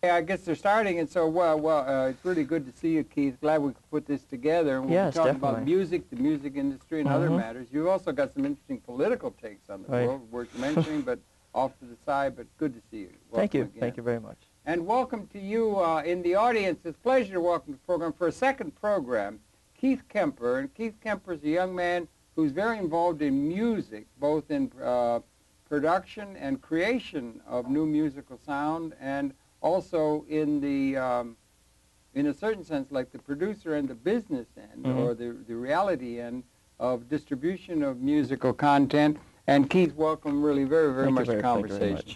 I guess they're starting, and so, it's really good to see you, Keith. Glad we could put this together. And we'll Yes, be talking definitely. about music, the music industry, and other matters. You've also got some interesting political takes on the world, worth mentioning, but off to the side, but good to see you. Welcome Thank you. again. Thank you very much. And welcome to you in the audience. It's a pleasure to welcome to the program for a second program, Keith Kemper. And Keith Kemper is a young man who's very involved in music, both in production and creation of new musical sound, and also in the, in a certain sense, like the producer and the business end, or the reality end of distribution of musical content. And Keith, welcome really very much to conversation.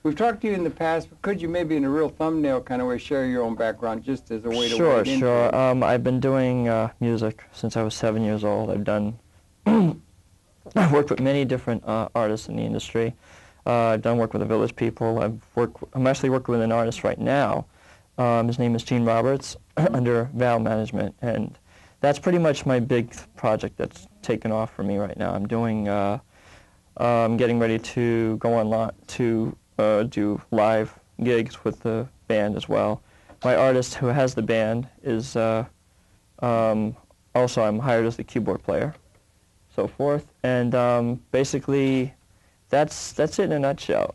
We've talked to you in the past, but could you maybe in a real thumbnail kind of way share your own background just as a way to wade into it? Sure. I've been doing music since I was 7 years old. I've done, I've worked with many different artists in the industry. I've done work with the Village People. I'm actually working with an artist right now. His name is Gene Roberts under Val Management, and that's pretty much my big project that's taken off for me right now. I'm doing, I'm getting ready to go online to do live gigs with the band as well. My artist who has the band is also I'm hired as the keyboard player, so forth, and basically that's it in a nutshell.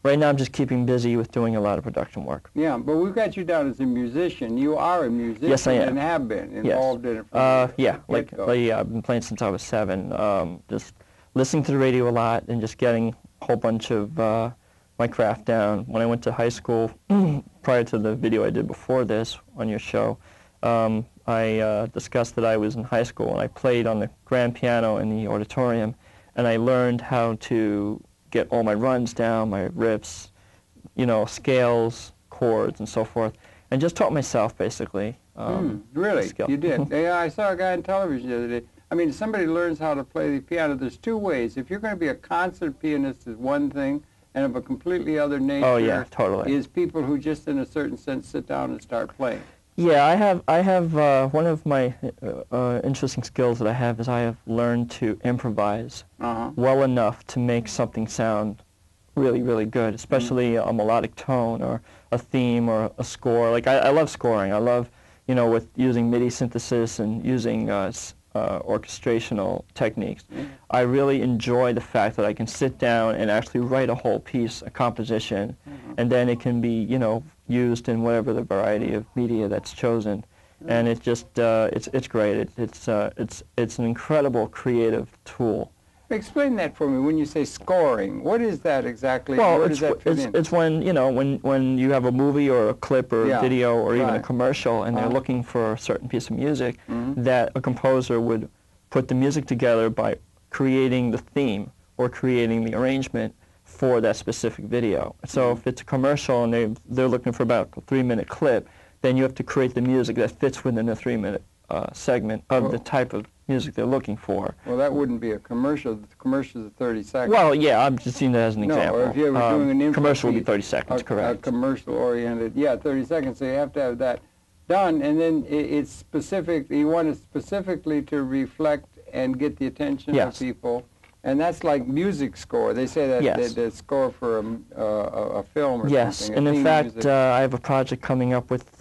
Right now I'm just keeping busy with doing a lot of production work. Yeah, but we've got you down as a musician. You are a musician. Yes, I am. And have been involved in it from yeah, I've been playing since I was 7. Just listening to the radio a lot and just getting a whole bunch of my craft down. When I went to high school, prior to the video I did before this on your show, I discussed that I was in high school and I played on the grand piano in the auditorium, and I learned how to get all my runs down, my riffs, you know, scales, chords, and so forth, and just taught myself basically. Really? You did? Yeah, I saw a guy on television the other day. I mean, somebody learns how to play the piano. There's two ways. If you're going to be a concert pianist is one thing, and of a completely other nature is people who just in a certain sense sit down and start playing. Yeah, I have one of my interesting skills that I have is I have learned to improvise well enough to make something sound really good, especially a melodic tone or a theme or a score. Like I love scoring. I love, you know, with using MIDI synthesis and using orchestrational techniques. I really enjoy the fact that I can sit down and actually write a whole piece, a composition, and then it can be, you know, used in whatever the variety of media that's chosen, and it just it's great. It's an incredible creative tool. Explain that for me. When you say scoring, what is that exactly? Well, where does that fit in? It's when, you know, when you have a movie or a clip or a video or even a commercial, and they're looking for a certain piece of music, that a composer would put the music together by creating the theme or creating the arrangement for that specific video. So if it's a commercial and they're looking for about a 3-minute clip, then you have to create the music that fits within a 3-minute segment of the type of music they're looking for. Well, that wouldn't be a commercial. The commercial is 30 seconds. Well, yeah, I'm just using that as an example. Or if you were doing an commercial would be 30 seconds, correct. A commercial-oriented, 30 seconds. So you have to have that done, and then it's specific. You want it specifically to reflect and get the attention of people. And that's like music score. They say that the score for a film or something. Yes, and in fact, I have a project coming up with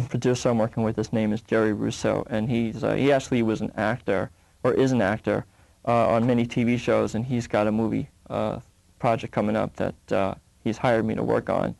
producer I'm working with. His name is Jerry Russo, and he actually was an actor, or is an actor, on many TV shows, and he's got a movie project coming up that he's hired me to work on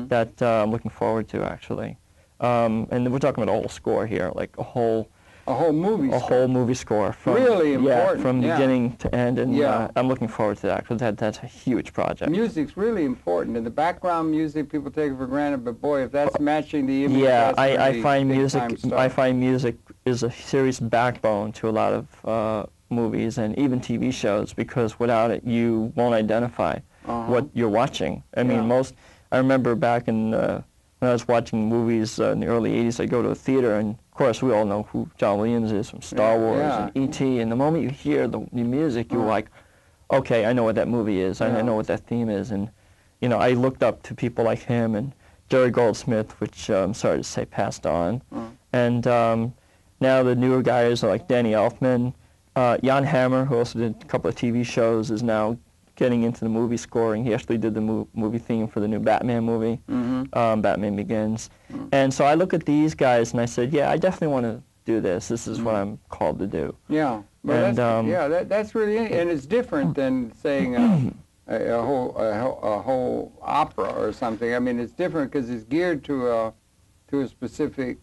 that I'm looking forward to, actually. And we're talking about a whole score here, like a whole movie score. A whole movie score. From, really important. Yeah, from beginning to end, and I'm looking forward to that, because that's a huge project. Music's really important, and the background music people take it for granted, but boy, if that's matching the image, I find music is a serious backbone to a lot of movies and even TV shows, because without it, you won't identify what you're watching. I mean, I remember back in when I was watching movies in the early 80s, I'd go to a theater, and of course we all know who John Williams is from Star Wars and E.T., and the moment you hear the music, you're like, okay, I know what that movie is, I know what that theme is, and you know, I looked up to people like him and Jerry Goldsmith, which I'm sorry to say passed on, and now the newer guys are like Danny Elfman, Jan Hammer, who also did a couple of TV shows, is now getting into the movie scoring. He actually did the movie theme for the new Batman movie, Batman Begins. And so I look at these guys and I said, yeah, I definitely want to do this. This is what I'm called to do. Yeah, well, and, that's really, and it's different than saying a whole opera or something. I mean, it's different because it's geared to a specific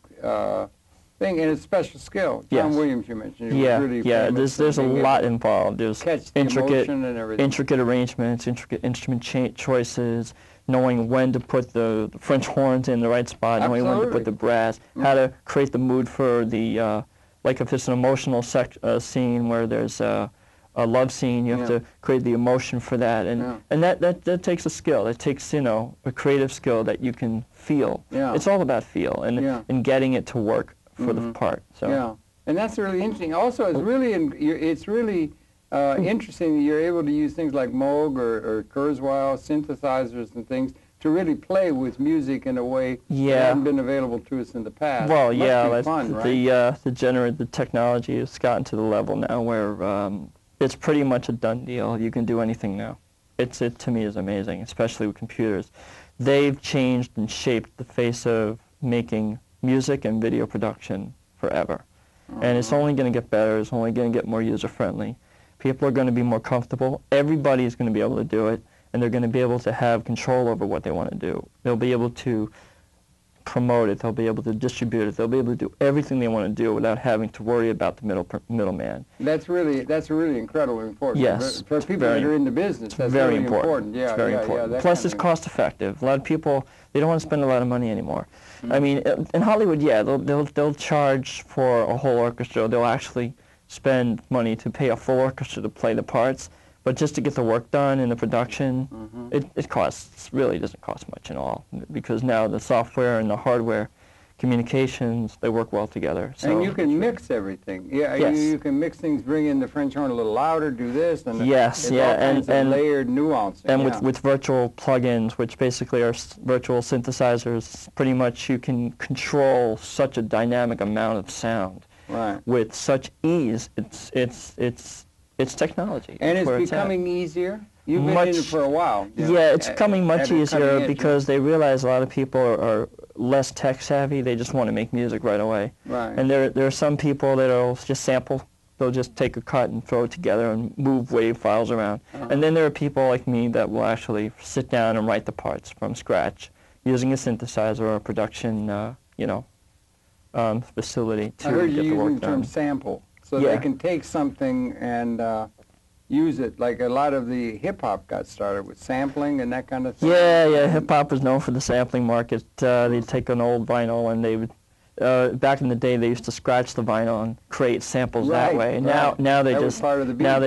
thing, and it's special skill. John Williams, you mentioned. Really there's a lot involved. There's intricate arrangements, intricate instrument choices, knowing when to put the French horns in the right spot, knowing when to put the brass, how to create the mood for the, like if it's an emotional scene where there's a love scene, you have to create the emotion for that, and that takes a skill. It takes, a creative skill that you can feel. It's all about feel and getting it to work for the part. So and that's really interesting. Also, it's really interesting that you're able to use things like Moog or Kurzweil synthesizers and things to really play with music in a way that hadn't been available to us in the past. Well, fun, right? the technology has gotten to the level now where it's pretty much a done deal. You can do anything now. It to me is amazing, especially with computers. They've changed and shaped the face of making music and video production forever. And it's only going to get better. It's only going to get more user-friendly. People are going to be more comfortable. Everybody is going to be able to do it, and they're going to be able to have control over what they want to do. They'll be able to promote it. They'll be able to distribute it. They'll be able to do everything they want to do without having to worry about the middleman. That's really incredibly important. Yes, for people that are in the business, that's very really important. Yeah, it's very important. Plus, it's cost effective. A lot of people, they don't want to spend a lot of money anymore. I mean, in Hollywood, they'll charge for a whole orchestra. They'll actually spend money to pay a full orchestra to play the parts, but just to get the work done in the production, it really doesn't cost much at all, because now the software and the hardware communications, they work well together. So and you can mix everything. You can mix things, bring in the French horn a little louder, do this, and and layered nuance. And with virtual plugins, which basically are virtual synthesizers, pretty much you can control such a dynamic amount of sound with such ease. It's technology. And it's becoming easier. You've been in it for a while. It's becoming much easier because they realize a lot of people are less tech savvy. They just want to make music right away. And there are some people that'll just sample. They'll just take a cut and throw it together and move WAV files around. And then there are people like me that will actually sit down and write the parts from scratch using a synthesizer or a production, facility to get the work done. I heard you using the term sample. So they can take something and use it, like a lot of the hip-hop got started with sampling and that kind of thing. Hip-hop was known for the sampling market. They'd take an old vinyl and they would, back in the day, they used to scratch the vinyl and create samples that way. And now they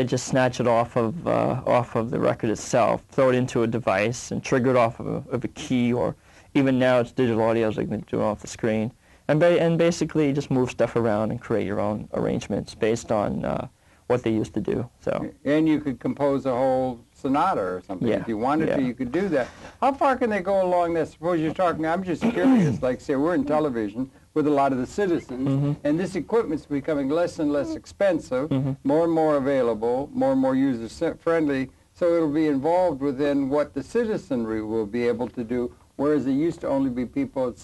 just snatch it off of the record itself, throw it into a device and trigger it off of a key, or even now it's digital audio, so they can do it off the screen. And basically just move stuff around and create your own arrangements based on what they used to do. So. And you could compose a whole sonata or something. If you wanted to, you could do that. How far can they go along that? Suppose you're talking, I'm just curious, like say we're in television with a lot of the citizens, and this equipment's becoming less and less expensive, more and more available, more and more user-friendly, so it'll be involved within what the citizenry will be able to do. Whereas it used to only be people at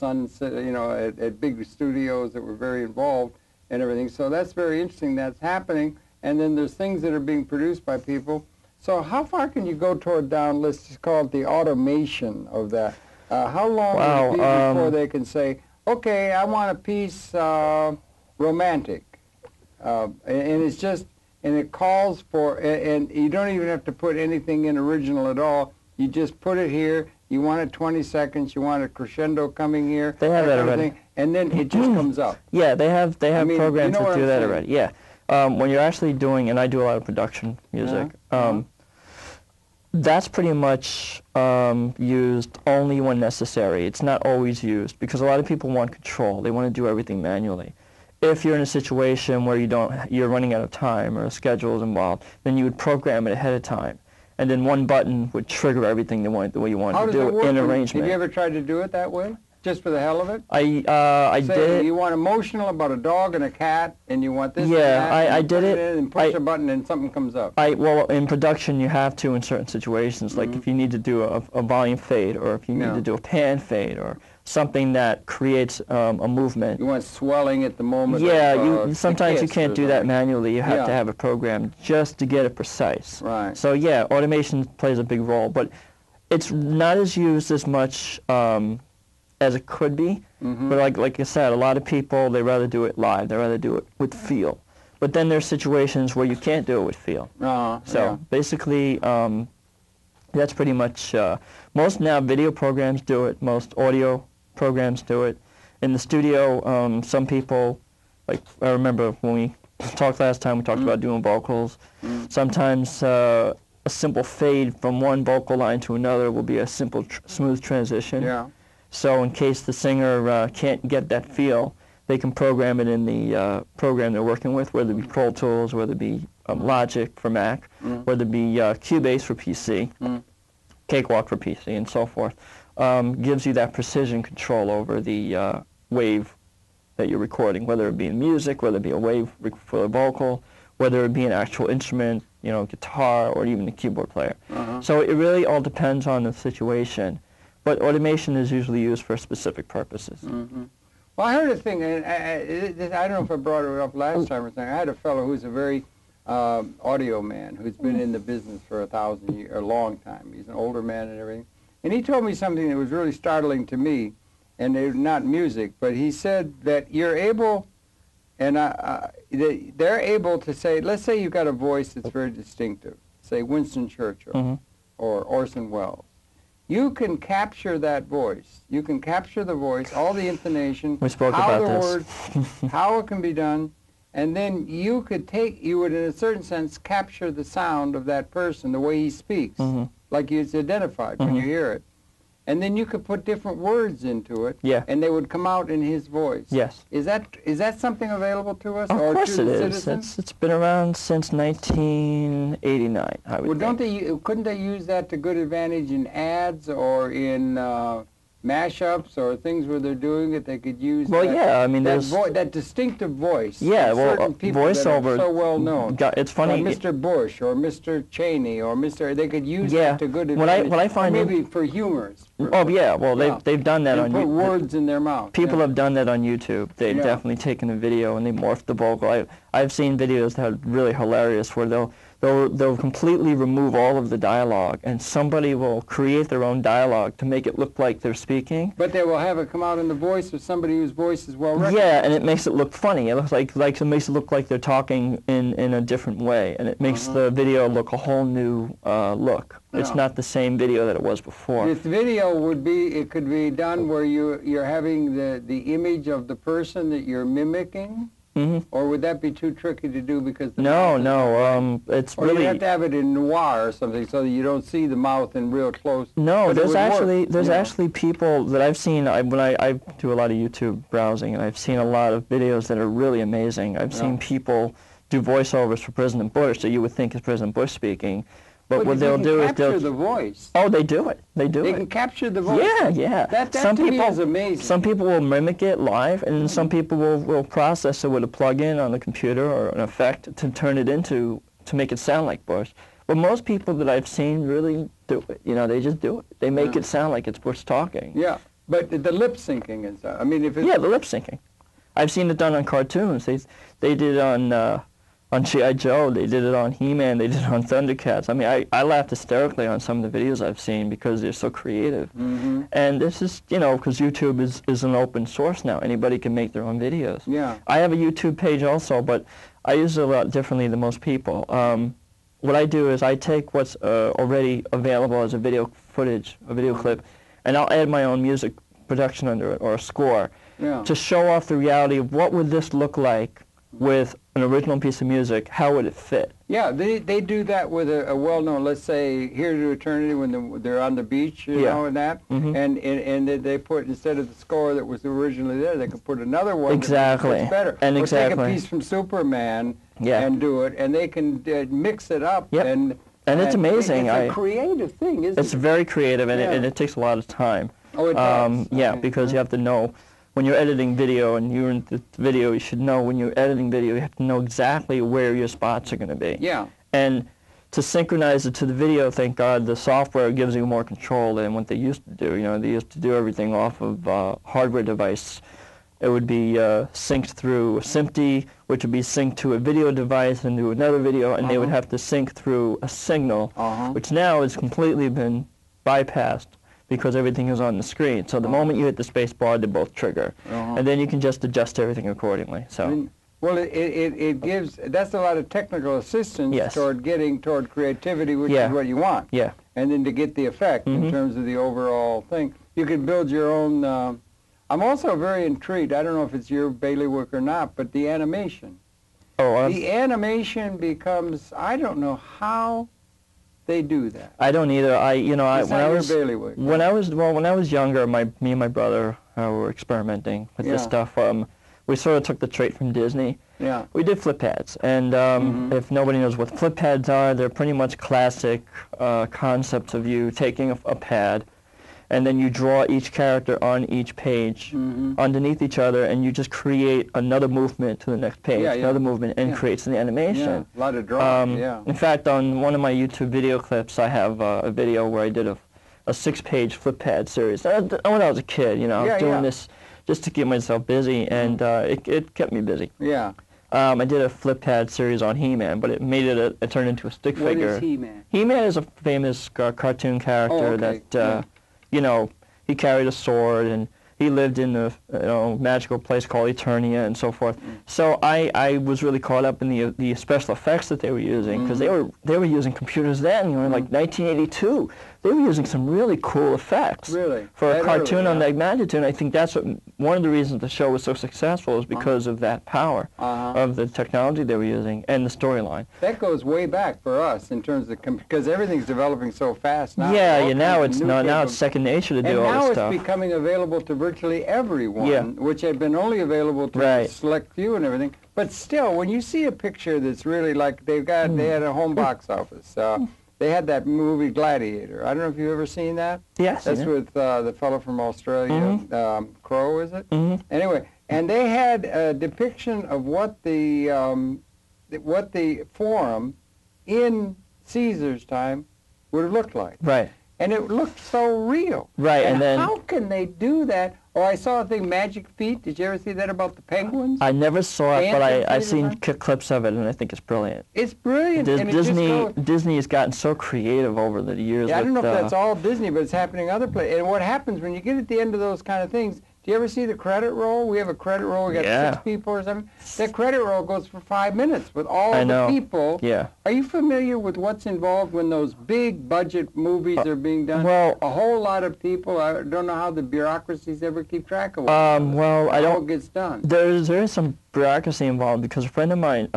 at big studios that were very involved and everything. So that's very interesting. That's happening. And then there's things that are being produced by people. So how far can you go toward down, let's just call it the automation of that? How long will it be before they can say, okay, I want a piece romantic. And it's just, and it calls for, and you don't even have to put anything in original at all. You just put it here. You want it 20 seconds. You want a crescendo coming here. They have that already. And then it just comes up. Yeah, they have programs that do that already. Yeah. When you're actually doing, and I do a lot of production music, that's pretty much used only when necessary. It's not always used because a lot of people want control. They want to do everything manually. If you're in a situation where you're running out of time or a schedule is involved, then you would program it ahead of time. And then one button would trigger everything the way you want to do it in arrangement. Have you ever tried to do it that way? Just for the hell of it? I did. You want emotional about a dog and a cat, and you want this. Yeah, and that, I did it. And push a button, and something comes up. Well, in production, you have to in certain situations, like if you need to do a volume fade, or if you need to do a pan fade, or something that creates a movement. You want swelling at the moment. Yeah, sometimes you can't do that manually. You have to have a program just to get it precise. Right. So yeah, automation plays a big role, but it's not as used as much as it could be. But like I said, a lot of people, they rather do it live. They rather do it with feel. But then there's situations where you can't do it with feel. So basically, that's pretty much, most now video programs do it, most audio programs do it. In the studio, some people, like I remember when we talked last time, we talked about doing vocals. Sometimes a simple fade from one vocal line to another will be a simple smooth transition. Yeah. So in case the singer can't get that feel, they can program it in the program they're working with, whether it be Pro Tools, whether it be Logic for Mac, whether it be Cubase for PC, Cakewalk for PC, and so forth. Gives you that precision control over the wave that you're recording, whether it be in music, whether it be a wave for a vocal, whether it be an actual instrument, guitar, or even a keyboard player. So it really all depends on the situation. But automation is usually used for specific purposes. Well, I heard a thing, and I don't know if I brought it up last time or something. I had a fellow who's a very audio man who's been in the business for a long time. He's an older man and everything. And he told me something that was really startling to me, and it's not music, but he said that you're able, and they're able to say, let's say you've got a voice that's very distinctive, say Winston Churchill or Orson Welles. You can capture that voice. You can capture the voice, all the intonation, we spoke about this. Words, how it can be done, and then you would in a certain sense capture the sound of that person, the way he speaks, like it's identified when you hear it. And then you could put different words into it, and they would come out in his voice. Yes. Is that something available to us? Of or course to it the is. citizens? It's been around since 1989, I would think. Couldn't they use that to good advantage in ads or in mashups or things where they're doing it? They could use. Well, yeah, I mean, that distinctive voice. Yeah, well, certain people voiceover. That are so well known. It's funny. Or Mr. Bush or Mr. Cheney or Mr. They could use that to good advantage. What I find maybe for humors. Oh yeah, well they've done that on YouTube. Put YouTube. words in their mouth. People have done that on YouTube. They've definitely taken a video and they morphed the vocal. I've seen videos that are really hilarious where they'll completely remove all of the dialogue and somebody will create their own dialogue to make it look like they're speaking. But they will have it come out in the voice of somebody whose voice is well recognized. Yeah, and it makes it look funny. It looks like it makes it look like they're talking in a different way, and it makes the video look a whole new look. It's not the same video that it was before. This video could be done where you're having the image of the person that you're mimicking. Or would that be too tricky to do because the it's or really. you have to have it in noir or something so that you don't see the mouth in real close. No, there's actually people that I've seen when I do a lot of YouTube browsing, and I've seen a lot of videos that are really amazing. I've seen people do voiceovers for President Bush that you would think is President Bush speaking. But what they'll do is they'll capture the voice. Oh, they do it. They can capture the voice. Yeah. That to me is amazing. Some people will mimic it live, and some people will process it with a plug-in on the computer or an effect to turn it to make it sound like Bush. But most people that I've seen really do it. They just do it. They make it sound like it's Bush talking. Yeah, but the lip syncing is. I mean, if it's the lip syncing. I've seen it done on cartoons. They did it on G.I. Joe, they did it on He-Man, they did it on Thundercats. I mean, I laughed hysterically on some of the videos I've seen because they're so creative. And this is, because YouTube is an open source now. Anybody can make their own videos. Yeah. I have a YouTube page also, but I use it a lot differently than most people. What I do is I take what's already available as a video footage, a video clip, and I'll add my own music production under it or a score to show off the reality of what would this look like with an original piece of music, how would it fit? Yeah, they do that with a well-known, let's say, Here to Eternity when they're on the beach, you know, and that, and they put, instead of the score that was originally there, they could put another one that's better. And or take a piece from Superman and do it, and they can mix it up. And it's amazing. It's a creative thing, isn't it? It's very creative, and it takes a lot of time. Oh, it does? Yeah, because you have to know when you're editing video and you're in the video, you should know when you're editing video, you have to know exactly where your spots are going to be. Yeah. And to synchronize it to the video, thank God, the software gives you more control than what they used to do. You know, they used to do everything off of hardware device. It would be synced through SMPTE, which would be synced to a video device and to another video, and they would have to sync through a signal, which now has completely been bypassed because everything is on the screen. So the moment you hit the space bar, they both trigger. And then you can just adjust everything accordingly. So. Well, it gives, that's a lot of technical assistance toward creativity, which is what you want. Yeah. And then to get the effect in terms of the overall thing. You can build your own, I'm also very intrigued, I don't know if it's your bailiwick or not, but the animation. The animation becomes, I don't know how they do that. I don't either. When I was younger, me and my brother were experimenting with this stuff. We sort of took the trait from Disney. Yeah. We did flip pads, and if nobody knows what flip pads are, they're pretty much classic concepts of you taking a pad, and then you draw each character on each page underneath each other, and you just create another movement to the next page, another movement, and creates an animation. Yeah, a lot of drawing, In fact, on one of my YouTube video clips, I have a video where I did a 6-page flip pad series. When I was a kid, you know, I was doing this just to keep myself busy, and it kept me busy. Yeah. I did a flip pad series on He-Man, but it made it turned into a stick figure. What is He-Man? He-Man is a famous cartoon character that, you know, he carried a sword, and he lived in a magical place called Eternia and so forth. So I was really caught up in the special effects that they were using, because they were using computers then, you know, like 1982. They were using some really cool effects for a cartoon on that magnitude. And I think that's one of the reasons the show was so successful is because of that power of the technology they were using and the storyline. That goes way back for us in terms of because everything's developing so fast now. Now it's second nature to do all this stuff. And now it's becoming available to virtually everyone, which had been only available to a select few and everything. But still, when you see a picture that's really like they had a home box office. They had that movie Gladiator. I don't know if you've ever seen that. Yes. That's with the fellow from Australia, Crow, is it? Anyway, and they had a depiction of what the Forum in Caesar's time would have looked like. Right. And it looked so real. Right. And then how can they do that? Oh, I saw a thing, Magic Feet. Did you ever see that about the penguins? I never saw it, but I've seen clips of it, and I think it's brilliant. It's brilliant. Disney has gotten so creative over the years. Yeah, I don't know if that's all Disney, but it's happening other places. And what happens when you get at the end of those kind of things, do you ever see the credit roll? We have a credit roll. We got 6 people or something. That credit roll goes for 5 minutes with all the people. Yeah. Are you familiar with what's involved when those big budget movies are being done? Well, a whole lot of people. I don't know how the bureaucracies ever keep track of how it gets done. There is some bureaucracy involved because a friend of mine,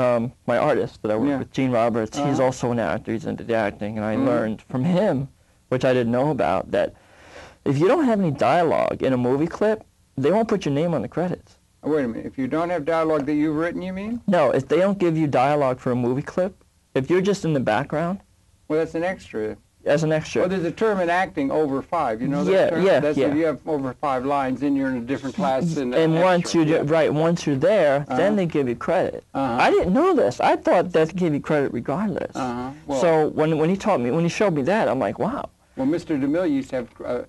my artist that I work with, Gene Roberts, he's also an actor. He's into the acting, and I learned from him, which I didn't know about, that if you don't have any dialogue in a movie clip, they won't put your name on the credits. Wait a minute. If you don't have dialogue that you've written, you mean? No, if they don't give you dialogue for a movie clip, if you're just in the background. Well, that's an extra. As an extra. Well, there's a term in acting, over 5. You know that term? That's if you have over 5 lines, then you're in a different class. And once you're there, then they give you credit. I didn't know this. I thought that gave you credit regardless. Well, so when he showed me that, I'm like, wow. Well, Mr. DeMille used to have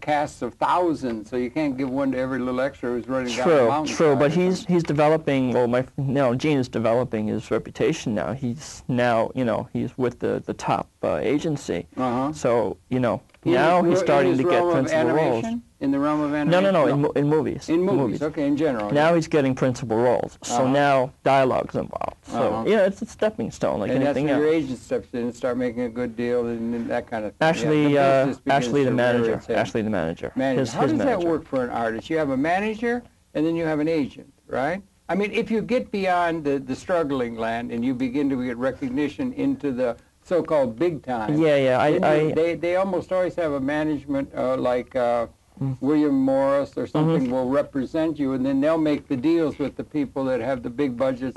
casts of thousands, so you can't give one to every little extra who's running down the mountain. True, but he's developing. Well, Gene is developing his reputation now. He's now, he's with the top agency. So, now he's starting to get principal roles. In the realm of animation? No, in movies. In movies, okay, in general. Now he's getting principal roles, so now dialogue's involved. So, it's a stepping stone like anything else. And that's where your agent steps in and start making a good deal and that kind of thing. Ashley the manager. How does that work for an artist? You have a manager, and then you have an agent, right? I mean, if you get beyond the struggling land and you begin to get recognition into the so-called big time. They almost always have a management like William Morris or something will represent you, and then they'll make the deals with the people that have the big budgets.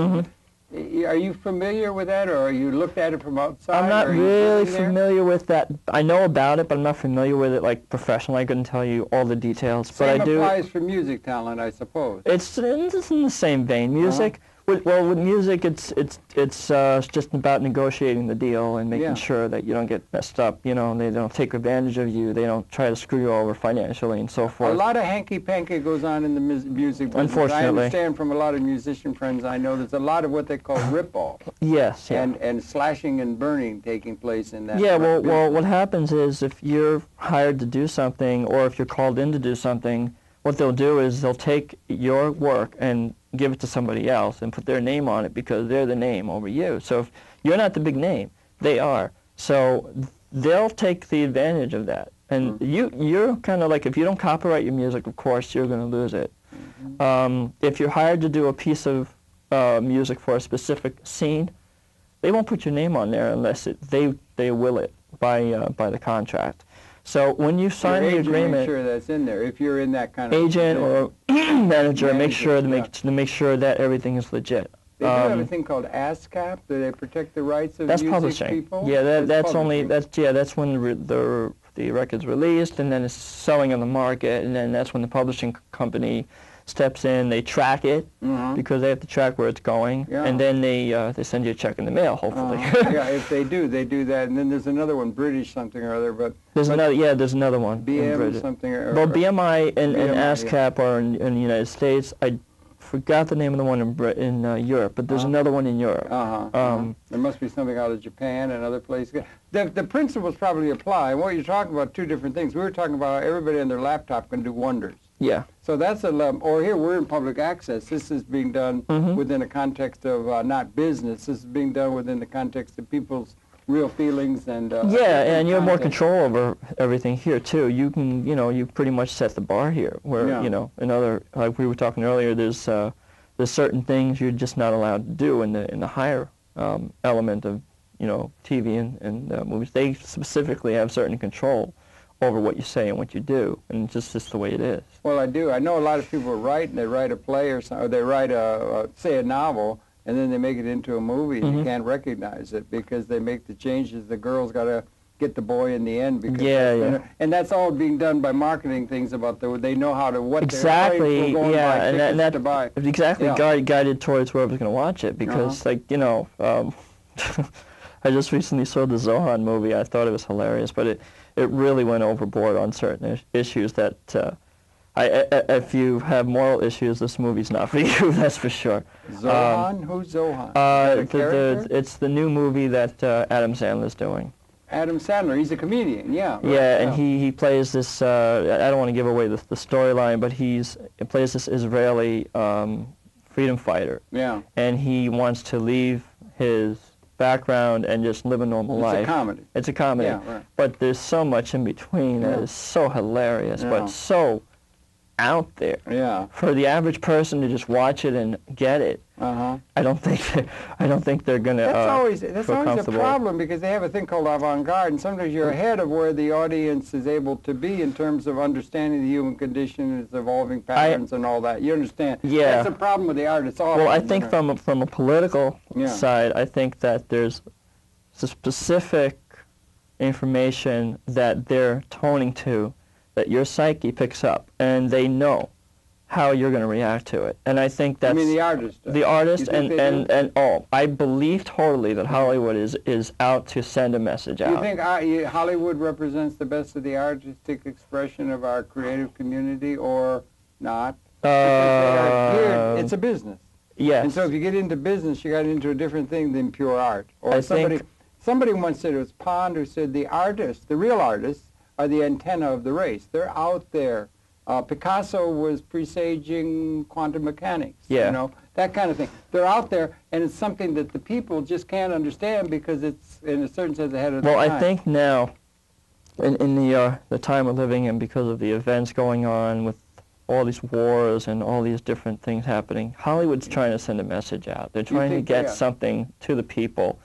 Are you familiar with that, or you looked at it from outside? I'm not really familiar with that. I know about it, but I'm not familiar with it like professionally. I couldn't tell you all the details. Same but I do. applies for music talent, I suppose. It's in the same vein. Music. Well, with music, it's just about negotiating the deal and making sure that you don't get messed up. You know, they don't take advantage of you. They don't try to screw you over financially and so forth. A lot of hanky-panky goes on in the music business. Unfortunately. I understand from a lot of musician friends I know there's a lot of what they call rip-off. Yes. Yeah. And slashing and burning taking place in that. Yeah. Well, what happens is if you're hired to do something or if you're called in to do something, what they'll do is they'll take your work and give it to somebody else and put their name on it because they're the name over you. So if you're not the big name, they are. So they'll take the advantage of that. And you're kind of like, if you don't copyright your music, of course, you're going to lose it. If you're hired to do a piece of music for a specific scene, they won't put your name on there unless they will it by the contract. So when you sign the agreement, make sure that's in there. If you're in that kind of agent or manager, make sure to make sure that everything is legit. They do have a thing called ASCAP. Do they protect the rights of music publishing. people? Yeah, that's when the record's released, and then it's selling on the market, and then that's when the publishing company steps in. They track it because they have to track where it's going, and then they send you a check in the mail, hopefully. Yeah, if they do that. And then there's another one, British something or other, but there's another one. BM something or well, BMI and ASCAP are in the United States. I forgot the name of the one in Europe, but there's another one in Europe. There must be something out of Japan and other places. The principles probably apply. And what you're talking about, two different things. We were talking about how everybody on their laptop can do wonders. Yeah. So that's or here we're in public access. This is being done within a context of not business. This is being done within the context of people's real feelings and and you have more control over everything here too. You can, you pretty much set the bar here. Where like we were talking earlier, there's certain things you're just not allowed to do in the higher element of TV and movies. They specifically have certain control over what you say and what you do, and it's just the way it is. Well, I do. I know a lot of people write, and they write a play or they write say a novel, and then they make it into a movie, and you can't recognize it because they make the changes. The girl's got to get the boy in the end because and that's all being done by marketing things about they know how to exactly to buy. Exactly guided towards whoever's going to watch it because I just recently saw the Zohan movie. I thought it was hilarious, but it really went overboard on certain issues that if you have moral issues, this movie's not for you, that's for sure. Zohan? Who's Zohan? It's the new movie that Adam Sandler's doing. Adam Sandler, he's a comedian, yeah. Right, and he plays this, I don't want to give away the storyline, but he plays this Israeli freedom fighter. Yeah. And he wants to leave his background and just live a normal life. It's a comedy. It's a comedy. Yeah, right. But there's so much in between that is so hilarious, but so out there. Yeah. For the average person to just watch it and get it, I don't think they're gonna. That's always a problem because they have a thing called avant-garde, and sometimes you're ahead of where the audience is able to be in terms of understanding the human condition, its evolving patterns, and all that. You understand? Yeah. That's the problem with the art. It's all. Well, I think from a political side, I think that there's specific information that they're toning to, that your psyche picks up, and they know how you're going to react to it. And I think that's... I mean the artist. The artist and all. I believe totally that Hollywood is out to send a message out. You think Hollywood represents the best of the artistic expression of our creative community or not? It's a business. Yes. And so if you get into business, you got into a different thing than pure art. Or somebody once said, it was Pond who said, the artists, the real artists, are the antenna of the race. They're out there. Picasso was presaging quantum mechanics, that kind of thing. They're out there, and it's something that the people just can't understand because it's, in a certain sense, ahead of the time. Well, I think now, in the time we're living in, because of the events going on with all these wars and all these different things happening, Hollywood's trying to send a message out. They're trying to get something to the people.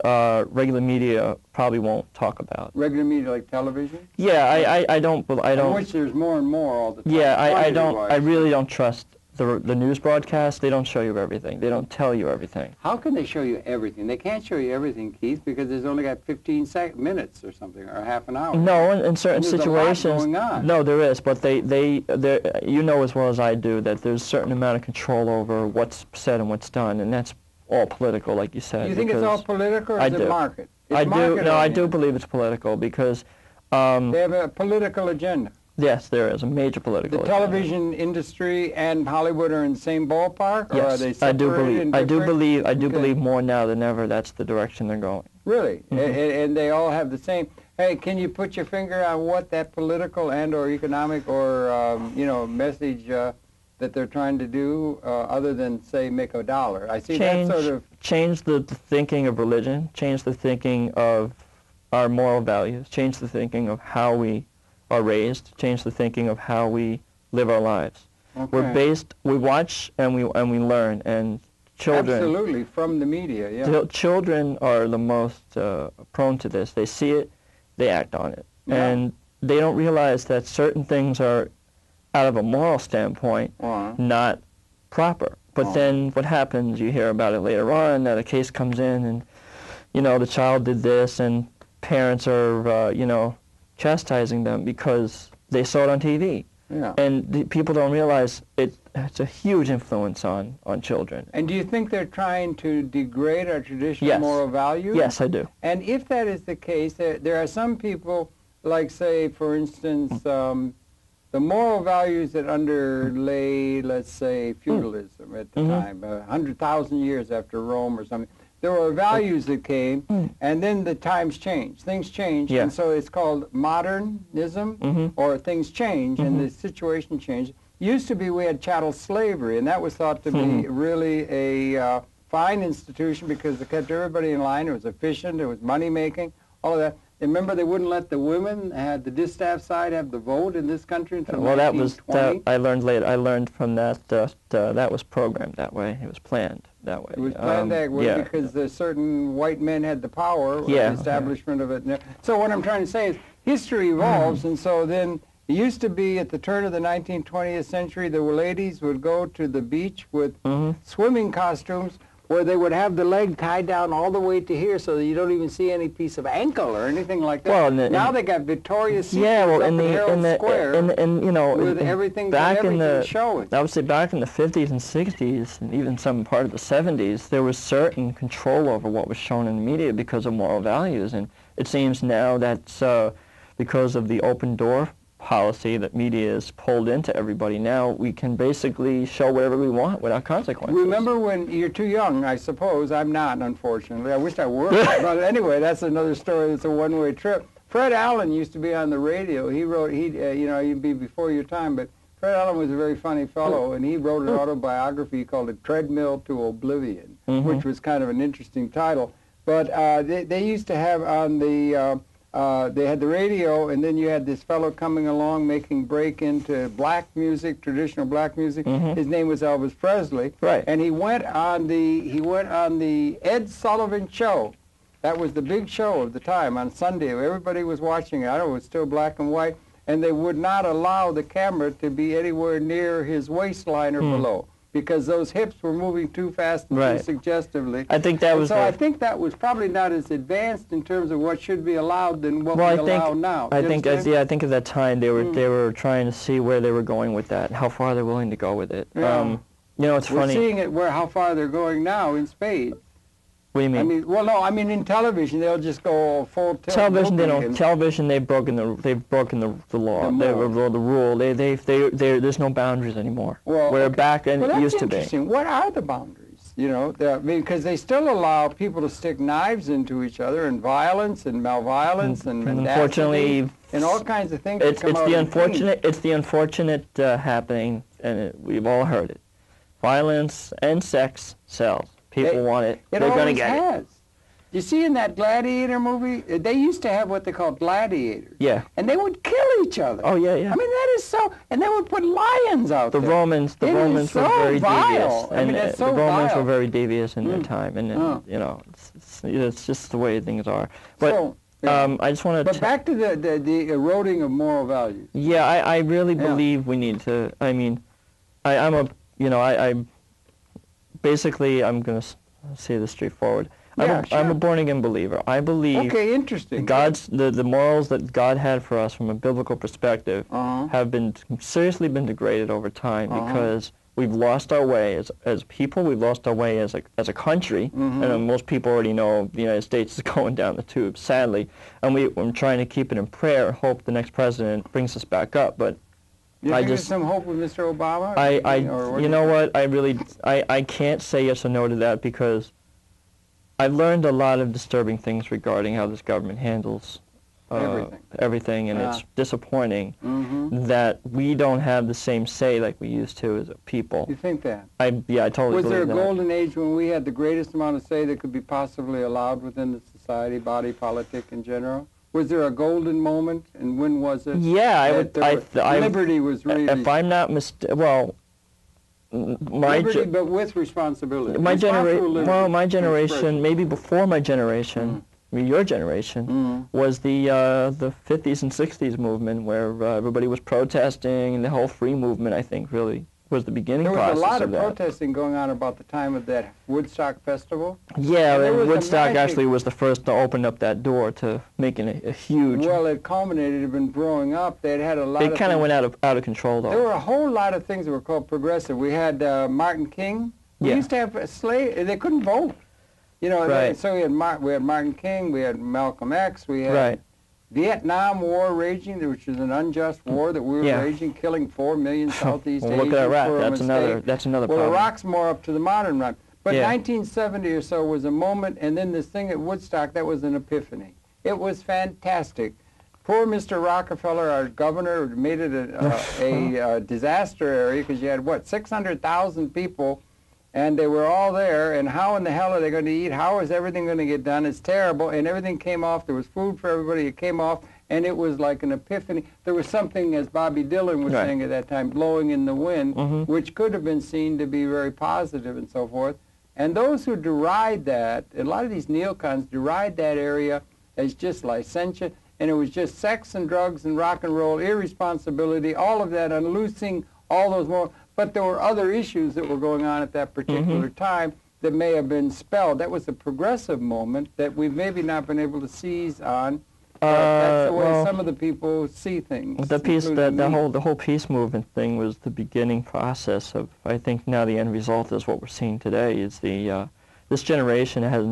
Regular media probably won't talk about. Regular media like television? Yeah, I don't. Which there's more and more all the time. Yeah, I really don't trust the news broadcasts, they don't show you everything. They don't tell you everything. How can they show you everything? They can't show you everything, Keith, because there's only got 15 minutes or something, or half an hour. No, in certain there's situations. A lot going on. No, there is, but you know as well as I do that there's a certain amount of control over what's said and what's done, and that's all political, like you said. You think it's all political, or is it market? I do believe it's political because they have a political agenda. Yes, there is a major political agenda. The television industry and Hollywood are in the same ballpark, or yes, are they separated? I do believe more now than ever that's the direction they're going. Really? And they all have the same. Hey, can you put your finger on what that political and/or economic or message that they're trying to do, other than say make a dollar? I see that sort of change the thinking of religion, change the thinking of our moral values, change the thinking of how we are raised, change the thinking of how we live our lives. Okay. We watch and we learn, and children. Absolutely, from the media, yeah. Children are the most prone to this. They see it, they act on it. Yeah. And they don't realize that certain things are, out of a moral standpoint, not proper. But then what happens, you hear about it later on, that a case comes in and, the child did this, and parents are, chastising them because they saw it on TV. Yeah. And people don't realize it's a huge influence on children. And do you think they're trying to degrade our traditional moral values? Yes, I do. And if that is the case, there are some people, like, say, for instance, the moral values that underlay, let's say, feudalism at the time, 100,000 years after Rome or something. There were values that came, and then the times changed. Things changed, and so it's called modernism, or things change, and the situation changed. Used to be we had chattel slavery, and that was thought to be really a fine institution because it kept everybody in line. It was efficient. It was money-making, all of that. Remember, they wouldn't let the women, the distaff side, have the vote in this country until 1920? I learned later. I learned from that that was programmed that way. It was planned that way. It was planned that way because the certain white men had the power, the establishment of it. So what I'm trying to say is history evolves, and so then it used to be at the turn of the 19th, 20th century, the ladies would go to the beach with swimming costumes, where they would have the leg tied down all the way to here so that you don't even see any piece of ankle or anything like that. Well, now they got Victoria's Secret up in Herald Square with everything showing. I would say back in the 50s and 60s, and even some part of the 70s, there was certain control over what was shown in the media because of moral values. And it seems now that's because of the open door policy that media is pulled into everybody. Now we can basically show whatever we want without consequences. Remember when you're too young, I suppose. I'm not, unfortunately. I wish I were. But anyway, that's another story. It's a one-way trip. Fred Allen used to be on the radio. He wrote, you'd be before your time, but Fred Allen was a very funny fellow, and he wrote an autobiography called A Treadmill to Oblivion, which was kind of an interesting title. But they used to have on the they had the radio, and then you had this fellow coming along making break into black music, traditional black music. His name was Elvis Presley, and he went on the Ed Sullivan Show. That was the big show of the time on Sunday. Everybody was watching it. I know it was still black and white, and they would not allow the camera to be anywhere near his waistline or below, because those hips were moving too fast and too suggestively. I think that was. So I think that was probably not as advanced in terms of what should be allowed than what we allow now. I think at that time they were trying to see where they were going with that, how far they're willing to go with it. Yeah. It's funny. We're seeing it how far they're going now in spades. What do you mean? I mean in television they'll just go full tilt. Television, they don't. Television, they've broken the law. The rule. There's no boundaries anymore. Well, back and it used to be. Interesting. What are the boundaries? Because they still allow people to stick knives into each other, and violence and malviolence and unfortunately and all kinds of things. It's the unfortunate happening, and we've all heard it. Violence and sex sells. People want it. They're going to get it. You see in that Gladiator movie, they used to have what they called gladiators. Yeah. And they would kill each other. Oh, yeah, yeah. I mean, that is so... And they would put lions out there. The Romans were very devious. I mean, that's so the Romans were very devious in their time. And, it's just the way things are. But I just want to... But back to the eroding of moral values. Yeah, I really believe we need to... I mean, I'm a you know, basically, I'm going to say this straightforward. Yeah, sure. I'm a born-again believer. I believe interesting. the morals that God had for us from a biblical perspective have been seriously been degraded over time because we've lost our way as people. We've lost our way as a country, and most people already know the United States is going down the tube, sadly. And I'm trying to keep it in prayer and hope the next president brings us back up. But you think there's some hope with Mr. Obama? You know what? I can't say yes or no to that because I've learned a lot of disturbing things regarding how this government handles everything, and it's disappointing that we don't have the same say like we used to as a people. You think that? Yeah, I totally believe that. Was there a golden age when we had the greatest amount of say that could be possibly allowed within the society, body, politic in general? Was there a golden moment, and when was it? Yeah, liberty was really... If I'm not mistaken, well... liberty, but with responsibility. My generation, maybe before my generation, I mean, your generation, was the 50s and 60s movement where everybody was protesting, and the whole free movement, I think, really was the beginning process of that. There was a lot of protesting going on about the time of that Woodstock festival. Yeah, Woodstock actually was the first to open up that door to making a huge... Well, it culminated, it had been growing up. They'd had a lot of... It kind of went out of control, though. There were a whole lot of things that were called progressive. We had Martin King. We used to have slaves. They couldn't vote. You know, so we had Martin King, we had Malcolm X, we had Vietnam War raging, which was an unjust war that we were raging, killing 4 million Southeast Asians. Look at Iraq. That's another problem. Well, Iraq's more up to the modern run. But 1970 or so was a moment, and then this thing at Woodstock, that was an epiphany. It was fantastic. Poor Mr. Rockefeller, our governor, made it a disaster area because you had, 600,000 people, and they were all there, and how in the hell are they going to eat? How is everything going to get done? It's terrible, and everything came off. There was food for everybody. It came off, and it was like an epiphany. There was something, as Bobby Dylan was saying at that time, blowing in the wind, which could have been seen to be very positive and so forth. And those who deride that, a lot of these neocons deride that area as just licentious, and it was just sex and drugs and rock and roll, irresponsibility, all of that, unloosing all those more. But there were other issues that were going on at that particular time that may have been spelled. That was a progressive moment that we've maybe not been able to seize on. That's the way some of the people see things. The whole peace movement thing was the beginning process of. I think now the end result is what we're seeing today. Is this generation has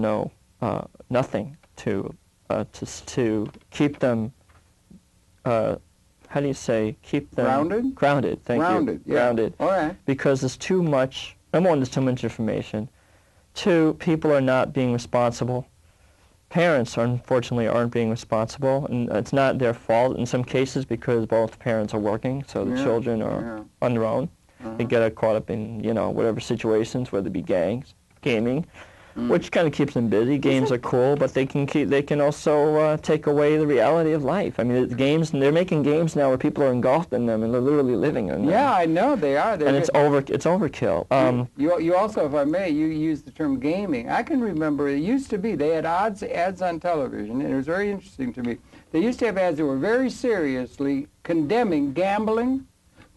nothing to keep them. How do you say, keep them... Grounded? Grounded, thank you. Yeah. Grounded. All right. Because there's too much, number one, there's too much information. Two, people are not being responsible. Parents, unfortunately, aren't being responsible, and it's not their fault in some cases because both parents are working, so the children are on their own. They get caught up in, whatever situations, whether it be gangs, gaming, which kind of keeps them busy. Games are cool, but they can also take away the reality of life. I mean, they're making games now where people are engulfed in them and they're literally living in them. Yeah, I know they are. And it's overkill. You also, if I may, you used the term gaming. I can remember it used to be they had ads on television, and it was very interesting to me. They used to have ads that were very seriously condemning gambling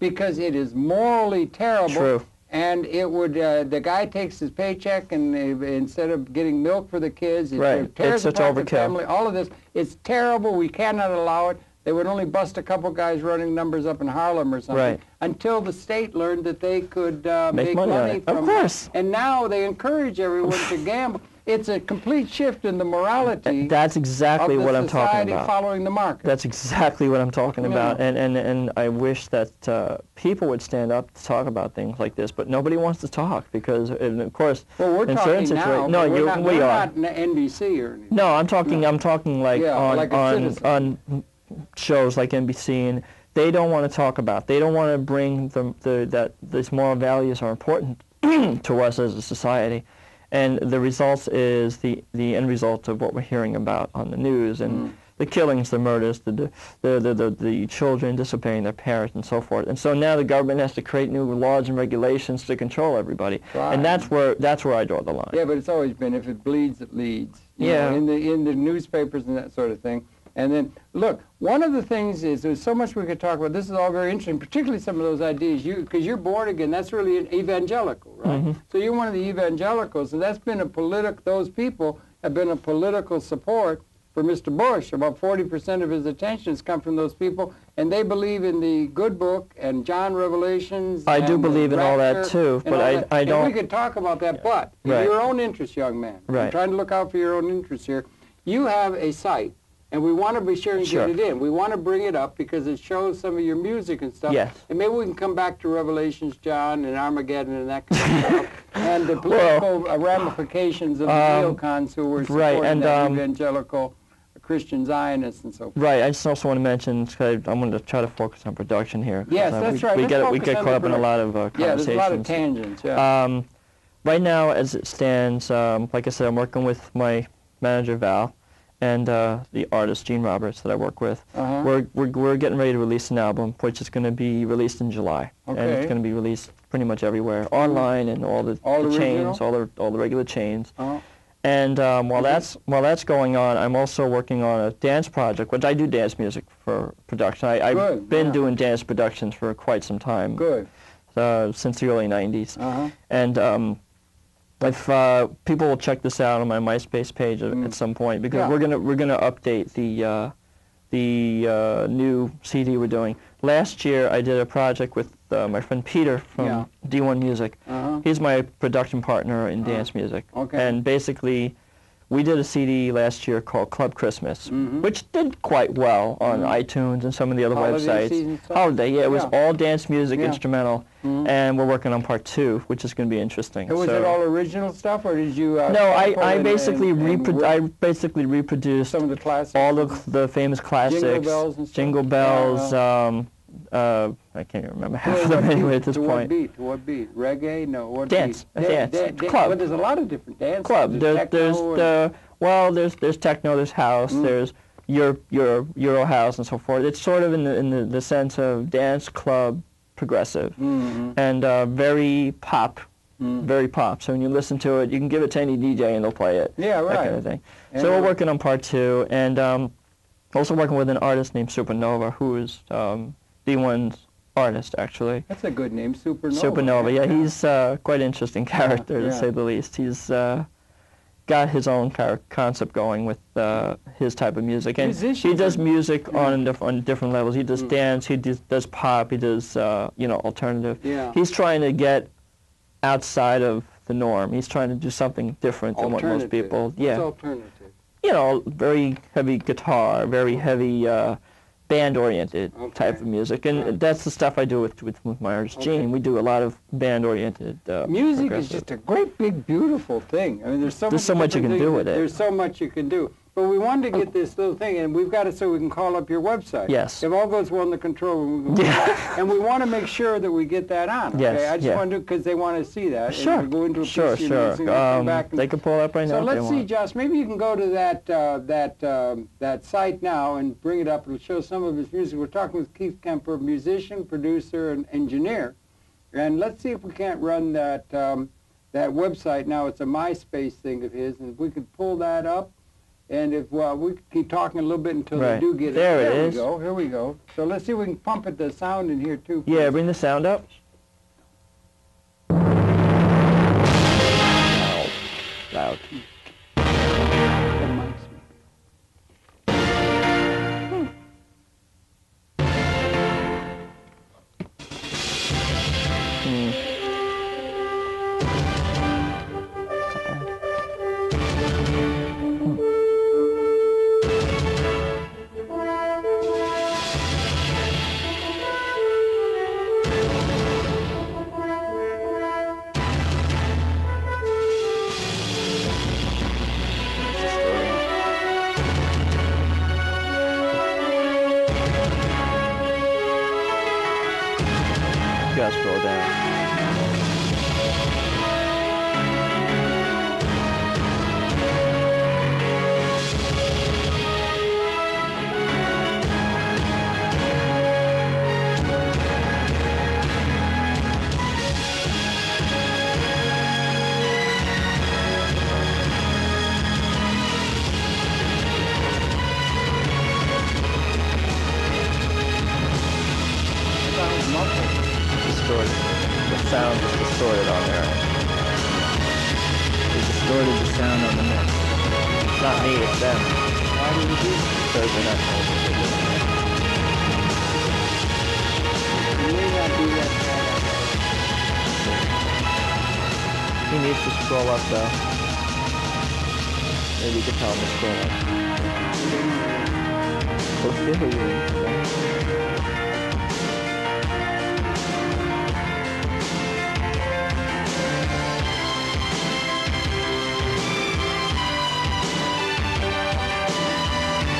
because it is morally terrible. True. And it would, the guy takes his paycheck and instead of getting milk for the kids, it tears apart the family, all of this. It's terrible. We cannot allow it. They would only bust a couple guys running numbers up in Harlem or something until the state learned that they could make money from it. Of course. And now they encourage everyone to gamble. It's a complete shift in the morality. That's exactly what I'm talking about. Following the market. That's exactly what I'm talking about. And I wish that people would stand up to talk about things like this, but nobody wants to talk because, of course, we're in talking certain now. No, we're not not NBC or anything. No, I'm talking like on shows like NBC, and they don't want to talk about. They don't want to bring that these moral values are important to us as a society. And the results is the end result of what we're hearing about on the news and the killings, the murders, the children disobeying their parents and so forth. And so now the government has to create new laws and regulations to control everybody. Right. And that's where I draw the line. Yeah, but it's always been if it bleeds, it leads. You know, in the newspapers and that sort of thing. And then, look, one of the things is there's so much we could talk about. This is all very interesting, particularly some of those ideas. Because you're born again, that's really an evangelical, right? Mm-hmm. So you're one of the evangelicals, and that's been those people have been a political support for Mr. Bush. About 40% of his attention has come from those people, and they believe in the good book and John Revelations. I do believe in all that too, but I don't. And we could talk about that, but in your own interest, young man, I'm trying to look out for your own interests here. You have a site, and we want to be sure and get it in. We want to bring it up because it shows some of your music and stuff. Yes. And maybe we can come back to Revelations, John, and Armageddon and that kind of stuff, and the political ramifications of the neocons who were supporting that evangelical Christian Zionists and so forth. Right. I just also want to mention, I'm going to try to focus on production here. Yes, that's right. We get caught up in a lot of conversations. Yeah, there's a lot of tangents. Yeah. Right now, as it stands, like I said, I'm working with my manager Val and the artist Gene Roberts that I work with. We're getting ready to release an album, which is going to be released in July, and it's going to be released pretty much everywhere, online and all the chains, all the regular chains. And while that's going on, I'm also working on a dance project, which I do dance music for production. I've been doing dance productions for quite some time. Good. Since the early '90s. And if people will check this out on my MySpace page at some point, because we're gonna update the new CD we're doing. Last year I did a project with my friend Peter from D1 Music. He's my production partner in dance music. And basically, we did a CD last year called Club Christmas, which did quite well on iTunes and some of the other websites. Holiday, yeah, it was all dance music, instrumental, and we're working on part 2, which is going to be interesting. And was it all original stuff, or did you? No, I basically reproduced some of the classics, all of the famous classics, Jingle Bells, and stuff. Jingle Bells. I can't even remember half of them anyway at this point. To what beat? Reggae? No, what dance. beat? Dance. Club. But there's a lot of different dances. Club. There's techno, there's house, there's Euro house and so forth. It's sort of in the sense of dance, club, progressive, and very pop. Very pop. So when you listen to it, you can give it to any DJ and they'll play it. Yeah, right. That kind of thing. So we're working on part 2, and also working with an artist named Supernova, who is D1's artist, actually. That's a good name, Supernova. Supernova, yeah. He's quite an interesting character, to say the least. He's got his own concept going with his type of music. And he does music on different levels. He does dance, he does pop, he does, alternative. Yeah. He's trying to get outside of the norm. He's trying to do something different than what most people... What's alternative? Very heavy guitar, very heavy band-oriented type of music, and that's the stuff I do with my artist Gene. We do a lot of band-oriented. Music is just a great, big, beautiful thing. I mean, there's so much you can do with it. There's so much you can do. But we wanted to get this little thing, and we've got it so we can call up your website. Yes. If all goes well in the control room, and we want to make sure that we get that on. Okay? Yes. I just want to, because they want to see that. Sure. And go into a sure. They can pull it up right now. So let's see, Josh. Maybe you can go to that site now and bring it up. It'll show some of his music. We're talking with Keith Kemper, musician, producer, and engineer. And let's see if we can't run that website now. It's a MySpace thing of his, and if we could pull that up. And if we keep talking a little bit until they do get it. There it is. Here we go. So let's see if we can pump the sound in here too. Please. Yeah, bring the sound up. Loud. Just scroll down. distorted. The sound is distorted on their end. They distorted the sound on the mix. It's not me, it's them. Why did you do that? Because they're not told what they're doing. You may not do that. He needs to scroll up though. Maybe you could tell him to scroll up. We'll see who you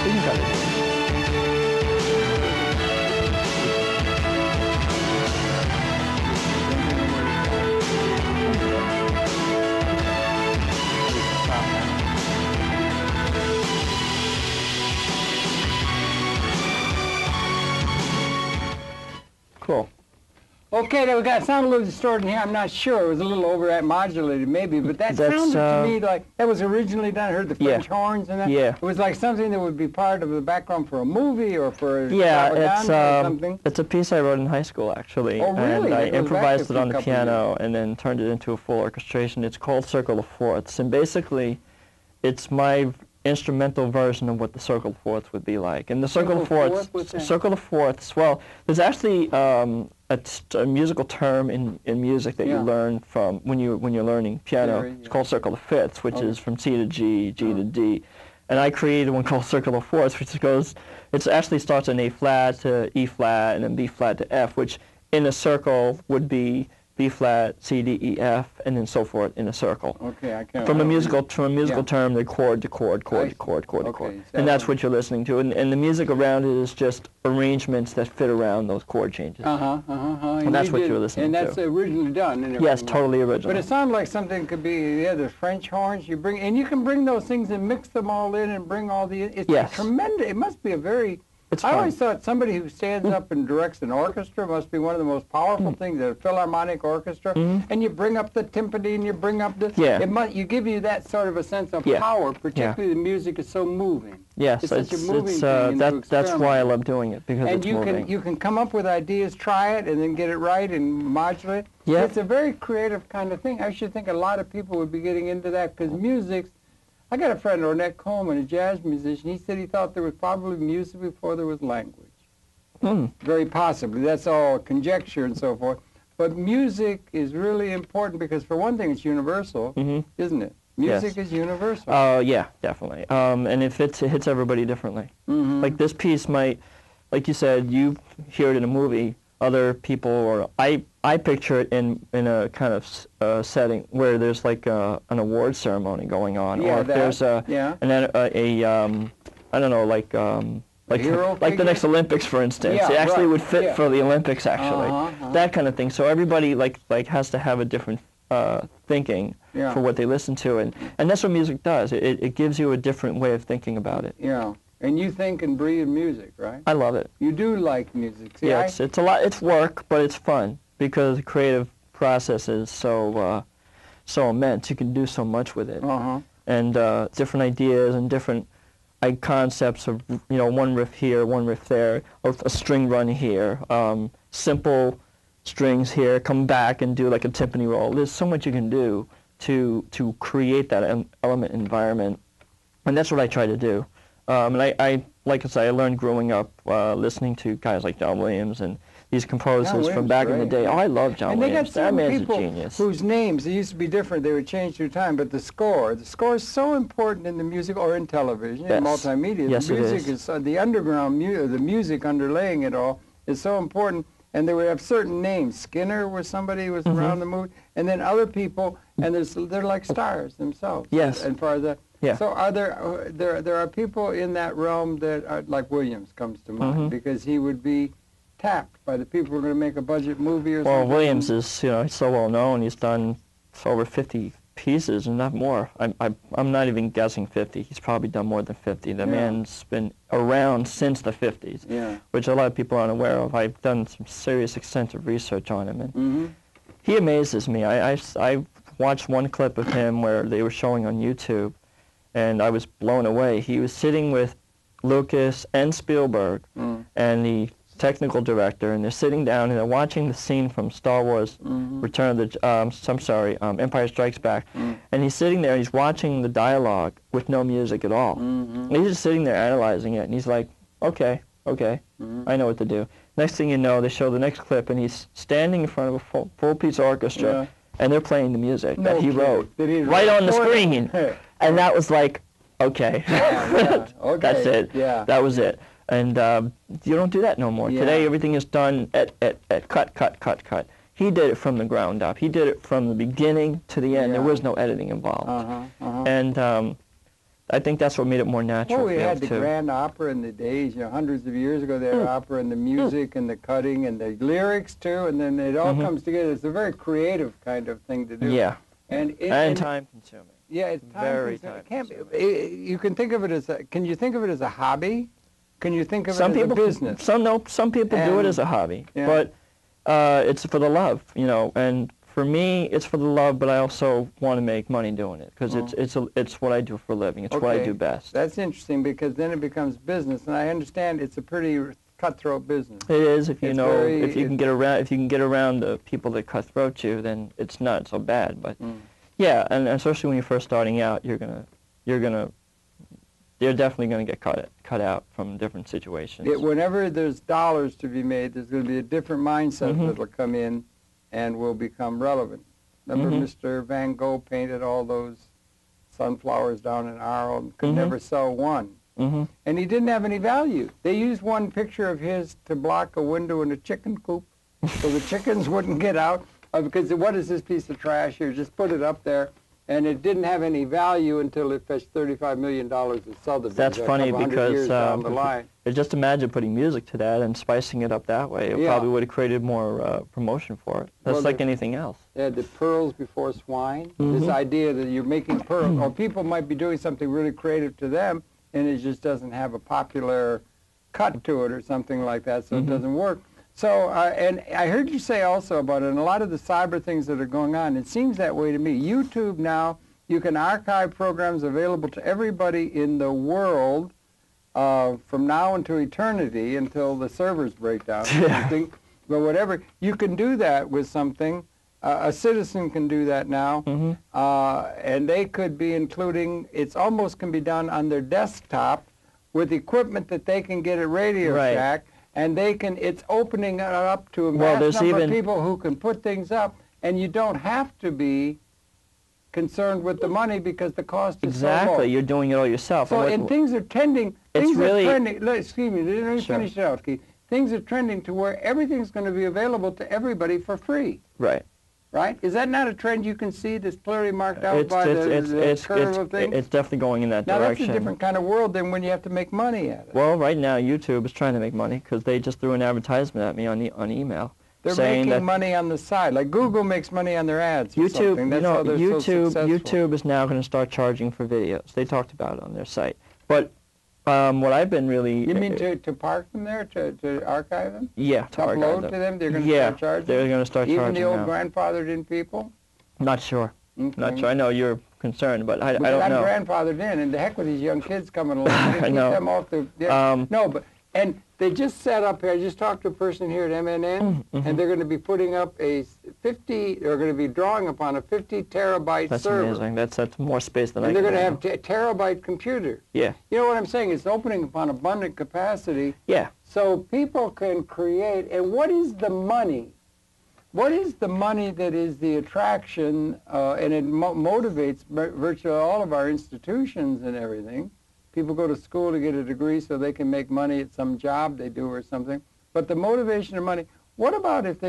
You can cut it. Cool. Okay, there we got. It sounded a little distorted in here. I'm not sure. It was a little over modulated, maybe, but that sounded to me like that was originally done. I heard the French horns and that. Yeah. It was like something that would be part of the background for a movie or for a it's or something. It's a piece I wrote in high school actually. Oh, really? And I improvised it on the piano and then turned it into a full orchestration. It's called Circle of Fourths, and basically, it's my instrumental version of what the circle of fourths would be like. And the circle of fourths, well, there's actually a musical term in music that you learn from when you're learning piano. It's called circle of fifths, which is from C to G, G to D. And I created one called circle of fourths, which it actually starts in A flat to E flat and then B flat to F, which in a circle would be B flat, C, D, E, F, and then so forth in a circle. Okay, I can't. From a musical term, they're chord to chord, chord to chord, chord to chord. And that's what you're listening to. And the music around it is just arrangements that fit around those chord changes. And that's what you're listening to. And that's originally done. And yes, totally original. But it sounds like something could be, the French horns, you can bring those things and mix them all in and bring all the, it's tremendous. It must be a very, I always thought somebody who stands up and directs an orchestra must be one of the most powerful things, a philharmonic orchestra, and you bring up the timpani and you bring up the, you give you that sort of a sense of power, particularly the music is so moving. Yes, it's such a moving thing. That's why I love doing it, because it's moving. And you can come up with ideas, try it, and then get it right and modulate. Yeah. It's a very creative kind of thing. I should think a lot of people would be getting into that, because music, I got a friend, Ornette Coleman, a jazz musician. He said he thought there was probably music before there was language. Very possibly. That's all conjecture and so forth. But music is really important because, for one thing, it's universal, isn't it? Music is universal. Oh, yeah, definitely. And it hits everybody differently. Like this piece might, like you said, you hear it in a movie, other people, or I picture it in a kind of setting where there's like an award ceremony going on, or if there's I don't know, like the next Olympics, for instance. It actually would fit for the Olympics, actually. That kind of thing. So everybody like has to have a different thinking for what they listen to, and that's what music does. It gives you a different way of thinking about it. Yeah. And you think and breathe music, right? I love it. You do like music. See, yeah, it's a lot. It's work, but it's fun because the creative process is so immense. You can do so much with it, and different ideas and different concepts of one riff here, one riff there, or a string run here, simple strings here, come back and do like a timpani roll. There's so much you can do to create that element environment, and that's what I try to do. And I like I say, I learned growing up listening to guys like John Williams and these composers from back in the day. Oh, I love John Williams. That man's a genius. Whose names, they used to be different, they would change through time, but the score is so important in the music or in television, in multimedia. Yes, the music is the underground the music underlaying it all is so important, and they would have certain names. Skinner was somebody who was around the movie, and then other people, and they're like stars themselves. Yes. And far as that. Yeah. So are there are people in that realm that are, like Williams comes to mind, because he would be tapped by the people who are going to make a budget movie or something? Well, Williams is, he's so well known. He's done over 50 pieces, and not more. I'm not even guessing 50. He's probably done more than 50. The man's been around since the 50s, which a lot of people aren't aware of. I've done some serious extensive research on him, and he amazes me. I watched one clip of him where they were showing on YouTube, and I was blown away. He was sitting with Lucas and Spielberg, and the technical director, and they're sitting down and they're watching the scene from Star Wars Return of the, Empire Strikes Back, and he's sitting there, he's watching the dialogue with no music at all. And he's just sitting there analyzing it, and he's like, okay, I know what to do. Next thing you know, they show the next clip, and he's standing in front of a full-piece orchestra, and they're playing the music that he wrote right on the screen. And that was like, okay, okay. That's it. Yeah. That was it. And you don't do that no more. Today, everything is done at cut. He did it from the ground up. He did it from the beginning to the end. There was no editing involved. And I think that's what made it more natural. Well, we had the grand opera in the days, hundreds of years ago. They had opera and the music and the cutting and the lyrics too, and then it all comes together. It's a very creative kind of thing to do. Yeah. And time-consuming. Yeah, it's very time-consuming. You can think of it as can you think of it as a hobby? Can you think of it as a business? Some people do it as a hobby, but it's for the love, and for me, it's for the love, but I also want to make money doing it because it's what I do for a living. It's what I do best. That's interesting because then it becomes business, and I understand it's a pretty cutthroat business. It is if you can get around the people that cutthroat you, then it's not so bad. But yeah, and especially when you're first starting out, you're definitely gonna get cut out from different situations. Whenever there's dollars to be made, there's going to be a different mindset that'll come in and will become relevant. Remember Mr. Van Gogh painted all those sunflowers down in Arles and could never sell one. And he didn't have any value. They used one picture of his to block a window in a chicken coop so the chickens wouldn't get out. Because what is this piece of trash here? Just put it up there. And it didn't have any value until it fetched $35 million at Sotheby's. That's funny because just imagine putting music to that and spicing it up that way. It probably would have created more promotion for it. That's like anything else. Yeah, the pearls before swine. This idea that you're making pearls, or people might be doing something really creative to them, and it just doesn't have a popular cut to it or something like that, so it doesn't work. So, and I heard you say also about it, and a lot of the cyber things that are going on, it seems that way to me. YouTube now, you can archive programs available to everybody in the world from now until eternity, until the servers break down. But whatever, you can do that with something. A citizen can do that now, and they could be including, it almost can be done on their desktop with equipment that they can get at Radio Shack. And it's opening it up to a mass number of people who can put things up, and you don't have to be concerned with the money because the cost is so low. Exactly, you're doing it all yourself. So, and things are trending. Excuse me, let me finish it out, Keith. Things are trending to where everything's going to be available to everybody for free. Right? Is that not a trend you can see that's clearly marked out by the curve of things? It's definitely going in that direction. Now, that's a different kind of world than when you have to make money at it. Well, right now, YouTube is trying to make money because they just threw an advertisement at me on email. They're making money on the side. Like Google makes money on their ads or something. That's how they're so successful. YouTube is now going to start charging for videos. They talked about it on their site. But what I've been really... You mean to park them there, to archive them? Yeah, to upload to them? They're going to start charging? They're going to start charging Even the old grandfathered in people? Not sure. Not sure. I know you're concerned, but I don't know. I'm grandfathered in, and the heck with these young kids coming along. I know. Keep them off the... And they just set up here, I just talked to a person here at MNN, and they're going to be putting up they're going to be drawing upon a 50 terabyte server. That's amazing. That's more space than I can handle. And they're going to have terabyte computer. Yeah. You know what I'm saying? It's opening upon abundant capacity. Yeah. So people can create, and what is the money? What is the money that is the attraction, and it motivates virtually all of our institutions and everything? People go to school to get a degree so they can make money at some job they do or something. But the motivation of money, what about if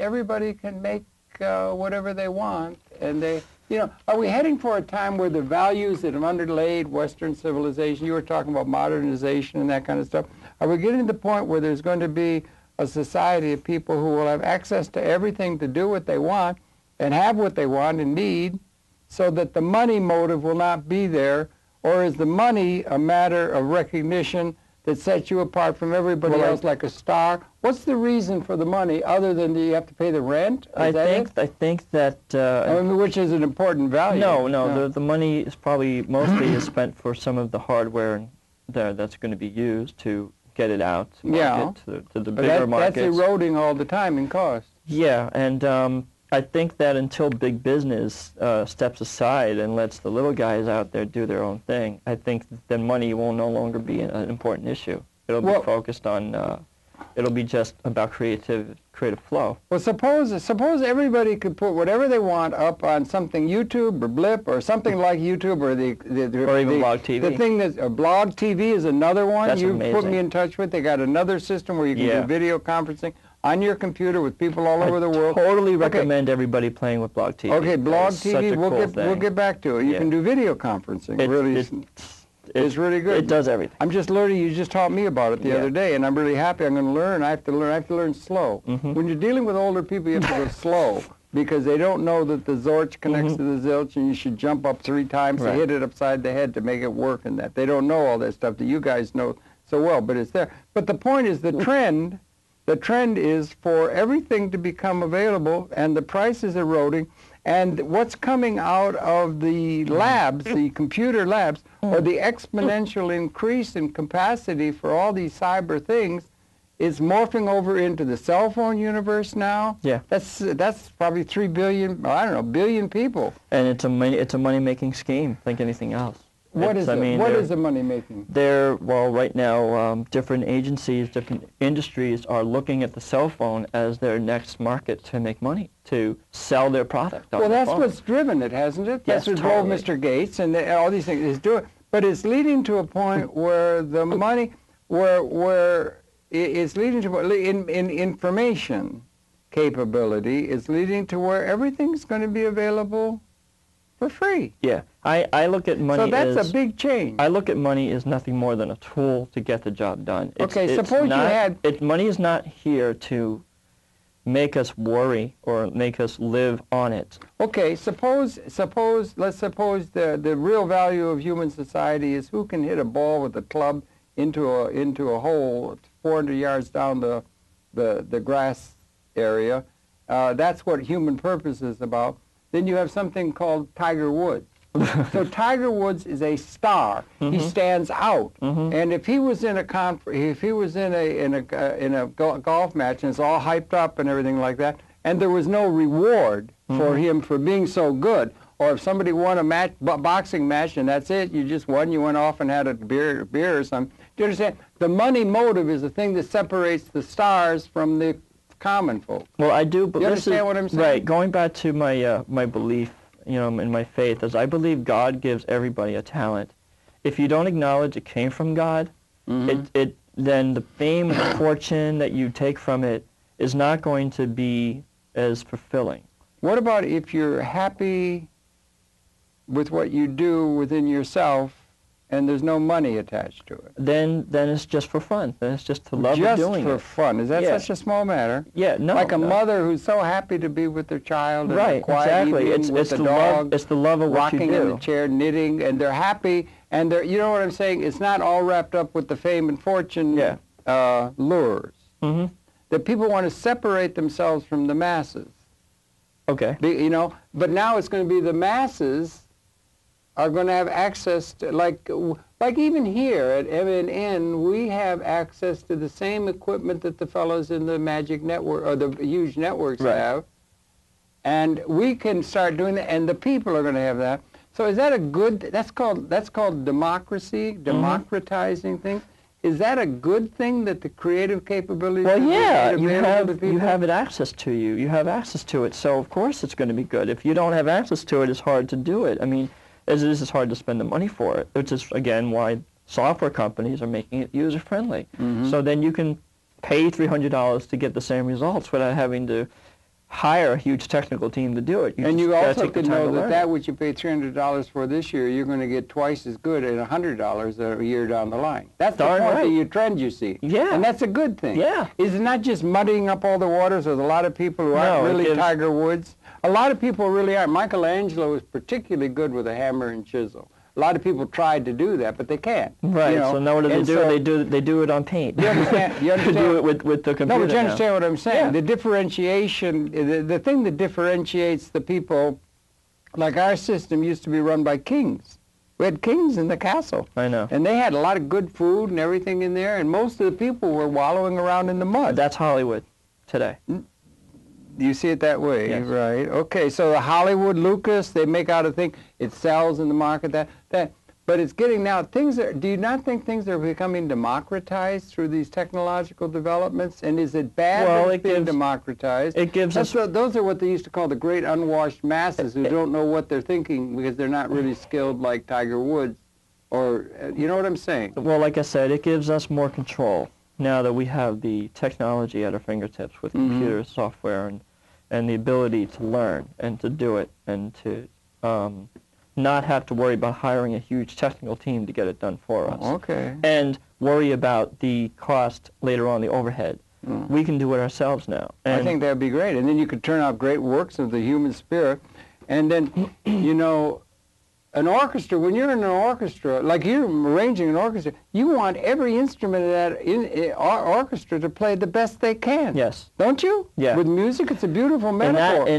everybody can make whatever they want? And are we heading for a time where the values that have underlaid Western civilization, you were talking about modernization and that kind of stuff, are we getting to the point where there's going to be a society of people who will have access to everything to do what they want and have what they want and need so that the money motive will not be there? Or is the money a matter of recognition that sets you apart from everybody else like a star? What's the reason for the money other than you have to pay the rent? I think that... which is an important value. No. The money is probably mostly spent for some of the hardware that's going to be used to get it out to market, to the but bigger markets. That's eroding all the time in cost. Yeah, and I think that until big business steps aside and lets the little guys out there do their own thing, I think then money will no longer be an important issue. It'll be focused on, it'll be just about creative flow. Well, suppose everybody could put whatever they want up on something, YouTube or Blip or something like YouTube or or even Blog TV. The thing that Blog TV is another one. That's you amazing. Put me in touch with. They got another system where you can do video conferencing on your computer with people all over the world. Totally recommend everybody playing with Blog TV. Okay, Blog TV. We'll get back to it. You can do video conferencing. It's really good. It does everything. I'm just learning. You just taught me about it the other day, and I'm really happy. I'm going to learn. I have to learn slow. When you're dealing with older people, you have to go slow because they don't know that the Zorch connects to the Zilch, and you should jump up 3 times to hit it upside the head to make it work. And that they don't know all that stuff that you guys know so well, but it's there. But the point is the trend. The trend is for everything to become available, and the price is eroding. And what's coming out of the labs, the computer labs, or the exponential increase in capacity for all these cyber things is morphing over into the cell phone universe now. Yeah. That's probably 3 billion, I don't know, billion people. And it's a money-making scheme like anything else. What is the money making? Well, right now, different agencies, different industries are looking at the cell phone as their next market to make money, to sell their product on Well, the that's phone. what's driven it, hasn't it? Yes, that's what drove Mr. Gates and all these things is doing. But it's leading to a point where the money, where it's leading to in information capability is leading to where everything's going to be available for free. Yeah, I look at money So that's a big change. I look at money as nothing more than a tool to get the job done. Money is not here to make us worry or make us live on it. Okay, let's suppose the real value of human society is who can hit a ball with a club into a hole 400 yards down the grass area. That's what human purpose is about. Then you have something called Tiger Woods. So Tiger Woods is a star. He stands out. And if he was in a golf match and it's all hyped up and everything like that, and there was no reward for him for being so good, or if somebody won a boxing match and that's it, you just won, you went off and had a beer or something. Do you understand? The money motive is the thing that separates the stars from the common folk. Well, I do, but you understand what I'm saying? Right. Going back to my my belief, in my faith, is I believe God gives everybody a talent. If you don't acknowledge it came from God, then the fame and the fortune that you take from it is not going to be as fulfilling. What about if you're happy with what you do within yourself and there's no money attached to it? Then it's just for fun. Then it's just to love doing it. Just for fun. Is that such a small matter? Yeah, no. Like a mother who's so happy to be with their child. And right, exactly. It's the dog. It's the love of what you do. Rocking in the chair, knitting, and they're happy. And they're, you know what I'm saying? It's not all wrapped up with the fame and fortune lures. That people want to separate themselves from the masses. Okay. But now it's going to be the masses are going to have access to, like even here at MNN, we have access to the same equipment that the fellows in the Magic Network, or the huge networks have. And we can start doing that, and the people are going to have that. So is that a good, that's called democracy, democratizing things. Is that a good thing that the creative capabilities Well, yeah, you have it access to you. You have access to it, so of course it's going to be good. If you don't have access to it, it's hard to do it. I mean, as it is, it's hard to spend the money for it, which is, again, why software companies are making it user-friendly. So then you can pay $300 to get the same results without having to hire a huge technical team to do it. You also can know that which you pay $300 for this year, you're going to get twice as good at $100 a year down the line. That's the point of your trend you see. Yeah. And that's a good thing. Yeah. Is it not just muddying up all the waters? There's a lot of people who aren't really Tiger Woods. A lot of people really are. Michelangelo was particularly good with a hammer and chisel. A lot of people tried to do that, but they can't. Right. So now what do they do? They do it on paint. You understand? You understand? do it with the computer. No, but you understand what I'm saying? Yeah. The differentiation, the thing that differentiates the people, like our system used to be run by kings. We had kings in the castle. I know. And they had a lot of good food and everything in there, and most of the people were wallowing around in the mud. That's Hollywood today. You see it that way, yes. Right? Okay, so the Hollywood, Lucas, they make out a thing, it sells in the market, but it's getting now, do you not think things are becoming democratized through these technological developments? And is it bad that it's being democratized? It gives us... Those are what they used to call the great unwashed masses who don't know what they're thinking because they're not really skilled like Tiger Woods, or, you know what I'm saying? Well, like I said, it gives us more control now that we have the technology at our fingertips with computer software and the ability to learn and to do it and to not have to worry about hiring a huge technical team to get it done for us. Okay. And worry about the cost later on, the overhead. We can do it ourselves now. And I think that would be great. And then you could turn out great works of the human spirit. And then, you know, an orchestra, when you're in an orchestra, like you're arranging an orchestra, you want every instrument in that orchestra to play the best they can. Yes. Don't you? Yeah. With music, it's a beautiful metaphor. So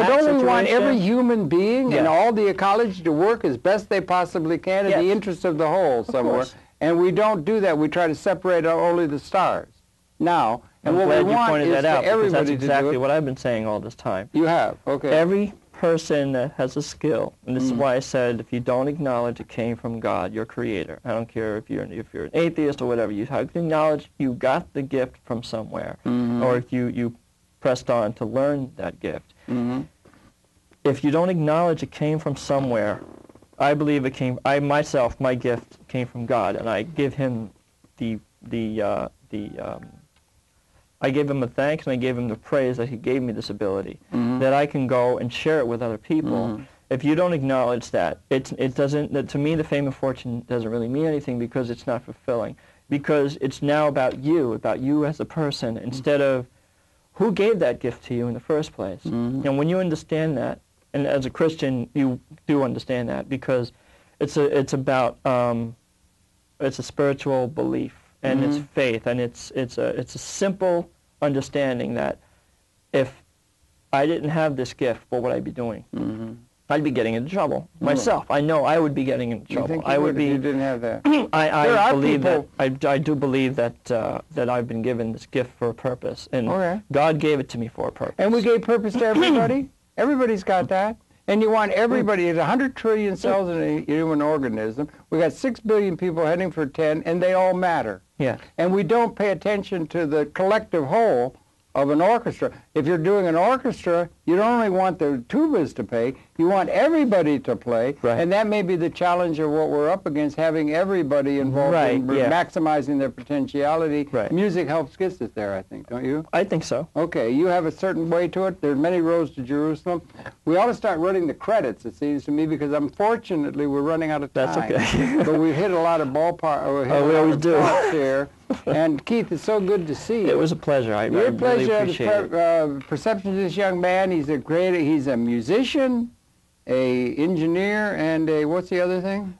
don't we want every human being and all the ecology to work as best they possibly can in the interest of the whole somewhere? And we don't do that. We try to separate only the stars. Now, and what we want is for everybody that's to exactly do it. what I've been saying all this time. You have, okay. Every person that has a skill, and this is why I said if you don't acknowledge it came from God, your creator, I don't care if you're an atheist or whatever, you have to acknowledge you got the gift from somewhere, or if you pressed on to learn that gift. If you don't acknowledge it came from somewhere, I believe my gift came from God, and I give him I gave him a thanks and I gave him the praise that he gave me this ability, that I can go and share it with other people. If you don't acknowledge that, it doesn't. To me, the fame and fortune doesn't really mean anything because it's not fulfilling. Because it's now about you as a person, instead of who gave that gift to you in the first place. And when you understand that, and as a Christian, you do understand that because it's about it's a spiritual belief. And it's faith, and it's a simple understanding that if I didn't have this gift, what would I be doing? I'd be getting into trouble myself. I know I would be getting into trouble. You think you would if you didn't have that? I do believe that I've been given this gift for a purpose, and God gave it to me for a purpose. And we gave purpose to everybody. Everybody's got that. And you want everybody, there's 100 trillion cells in a human organism. We got 6 billion people heading for 10, and they all matter. Yeah. And we don't pay attention to the collective whole of an orchestra. If you're doing an orchestra, you don't only want the tubas to play, you want everybody to play. Right. And that may be the challenge of what we're up against, having everybody involved in maximizing their potentiality. Right. Music helps get us there, I think, don't you? I think so. Okay, you have a certain way to it. There's many roads to Jerusalem. We ought to start running the credits, it seems to me, because unfortunately we're running out of time. That's okay. But we've hit a lot of ballpark. We always do. Here. And Keith, it's so good to see you. It was a pleasure. I really appreciate it. Perception of this young man. He's a musician, a engineer, and a, what's the other thing?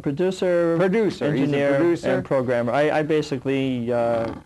Producer, engineer, and programmer. I basically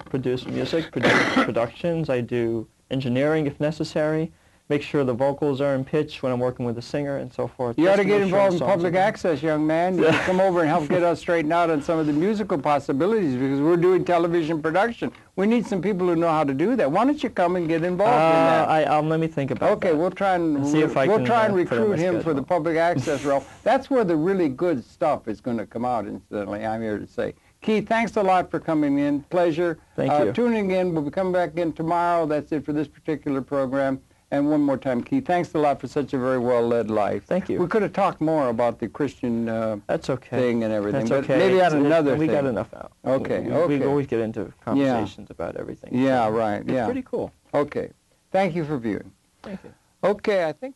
produce music, productions. I do engineering if necessary. Make sure the vocals are in pitch when I'm working with a singer and so forth. You ought to get involved in public access, young man. You can come over and help get us straightened out on some of the musical possibilities because we're doing television production. We need some people who know how to do that. Why don't you come and get involved in that? Let me think about that. Okay, we'll try and see if I can recruit him for the public access role. That's where the really good stuff is going to come out, incidentally, I'm here to say. Keith, thanks a lot for coming in. Pleasure. Thank you. Tuning in. We'll be coming back in tomorrow. That's it for this particular program. And one more time, Keith, thanks a lot for such a very well-led life. Thank you. We could have talked more about the Christian That's okay. thing and everything, That's but maybe on another thing. We thing. got enough out. Okay, We always get into conversations about everything. Yeah, right, It's pretty cool. Okay. Thank you for viewing. Thank you. Okay, I think...